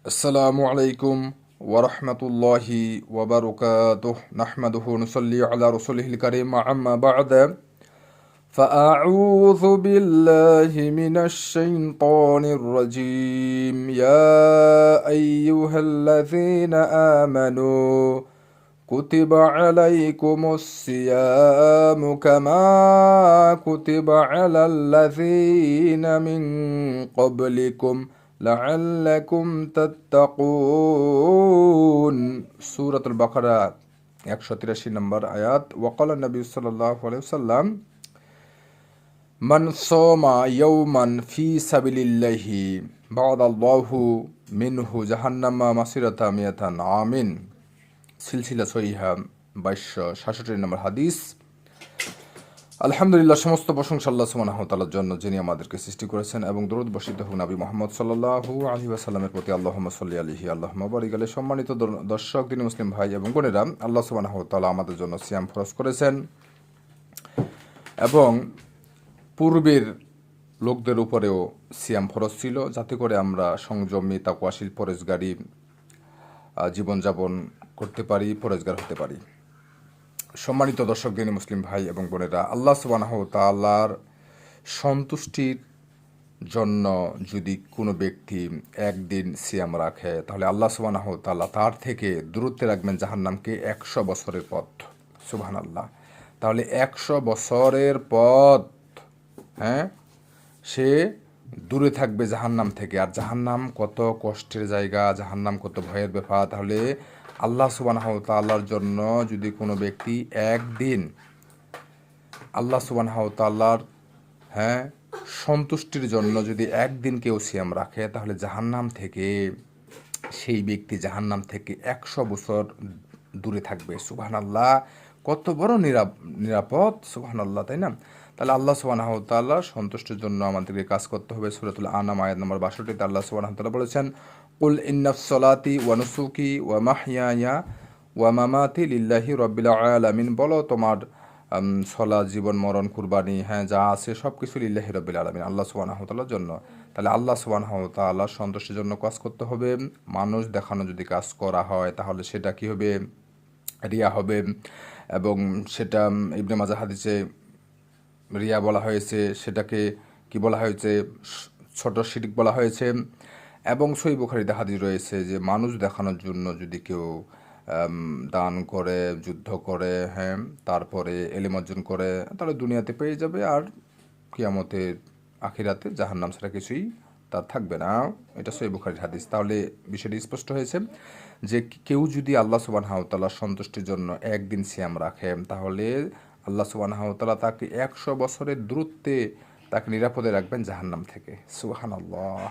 আসসালামু আলাইকুম ওয়ারহমতুল্লাহি ওয়াবারাকাতুহ নাহমাদুহু নুসাল্লি আলা রাসূলিহিল কারীম আম্মা বা'দ فأعوذ بالله من الشيطان الرجيم يا أيها الذين آمنوا كتب عليكم الصيام كما كتب على الذين من قبلكم لعلكم تتقون سورة البقرة 183 নম্বর আয়াত وقال النبي صلى الله عليه وسلم من صام يوما في سبيل الله بعد الله منه جهنم مسيرة 100 عام সিলসিলা সহিহা 2266 নম্বর হাদিস। আলহামদুলিল্লাহ, সমস্ত প্রশংসা আল্লাহ সুবহানাহু ওয়া তাআলার জন্য, যিনি আমাদেরকে সৃষ্টি করেছেন, এবং দরুদ বর্ষিত হোক নবী মুহাম্মদ সাল্লাল্লাহু আলাইহি ওয়াসাল্লামের প্রতি। আল্লাহুম্মা সাল্লি আলাইহি আল্লাহুম্মা বারিক আলাইহি। সম্মানিত দর্শক, দিনী মুসলিম ভাই এবং বোনেরা, আল্লাহ সুবহানাহু ওয়া তাআলা আমাদের জন্য সিয়াম ফরজ করেছেন এবং পূর্বের লোকদের উপরেও সিয়াম ফরজ ছিল, যাতে করে আমরা সংযমী তাকওয়াশীল পরেজগারী জীবনযাপন করতে পারি, পরেজগার হতে পারি। সম্মানিত দর্শক, দিনী মুসলিম ভাই এবং বোনেরা, আল্লাহ সুবহানাহু ওয়া তাআলার সন্তুষ্টির জন্য যদি কোনো ব্যক্তি একদিন সিয়াম রাখে, তাহলে আল্লাহ সুবহানাহু ওয়া তাআলা তার থেকে দূরত্বে রাখবেন জাহান্নামকে 100 বছরের পথ। সুবহানাল্লাহ। তাহলে 100 বছরের পথ, সে দূরে থাকবে জাহান্নাম থেকে। আর জাহান্নাম কত কষ্টের জায়গা, জাহান্নাম কত ভয়ের ব্যাপার। তাহলে আল্লাহ সুবহানাহু ওয়া তাআলার জন্য যদি কোনো ব্যক্তি একদিন আল্লাহ সুবহানাহু ওয়া তাআলার সন্তুষ্টির জন্য যদি একদিন কেউ সিয়াম রাখে, তাহলে জাহান্নাম থেকে সেই ব্যক্তি জাহান্নাম থেকে 100 বছর দূরে থাকবে। সুবহানাল্লাহ, কত বড় নিরাপদ। সুবহানাল্লাহ, তাই না? তাহলে আল্লাহ সুবহানাহু ওয়া তাআলার সন্তুষ্টির জন্য আমাদেরকে কাজ করতে হবে। সূরাতুল আনাম আয়াত নম্বর 62-তে আল্লাহ সুবহানাহু ওয়া তাআলা বলেছেন, কুল ইন্নাস সালাতি ওয়া নুসুকি ওয়া মাহইয়ায়া ওয়া মামাতি লিল্লাহি রাব্বিল আলামিন। বলো, তোমার সালাত, জীবন মরণ, কুরবানি, যা আছে সব কিছু লিল্লাহি রাব্বিল আলামিন, আল্লাহ সুবহানাহু ওয়া তাআলার জন্য। তাহলে আল্লাহ সুবহানাহু ওয়া তাআলার সন্তুষ্টির জন্য কাজ করতে হবে। মানুষ দেখানো যদি কাজ করা হয়, তাহলে সেটা কি হবে? রিয়া হবে। এবং সেটা ইবনে মাজাহ হাদিসে রিয়া বলা হয়েছে, সেটাকে কি বলা হয়েছে? ছোট শিরক বলা হয়েছে। এবং সহিহ বুখারীতে হাদিস রয়েছে যে মানুষ দেখানোর জন্য যদি কেউ দান করে, যুদ্ধ করে, তারপরে ইলম অর্জন করে, তাহলে দুনিয়াতে পেয়ে যাবে, আর কিয়ামতে আখিরাতে জাহান্নাম ছাড়া কিছুই তার থাকবে না। এটা সহিহ বুখারীর হাদিস। তাহলে বিষয়টি স্পষ্ট হয়েছে যে কেউ যদি আল্লাহ সুবহানাহু ওয়া তাআলার সন্তুষ্টির জন্য একদিন সিয়াম রাখে, তাহলে আল্লাহ সুবহানাহু ওয়া তাআলা তাকে 100 বছরের দূরত্বে তাকে নিরাপদে রাখবেন জাহান্নাম থেকে। সুবহানাল্লাহ।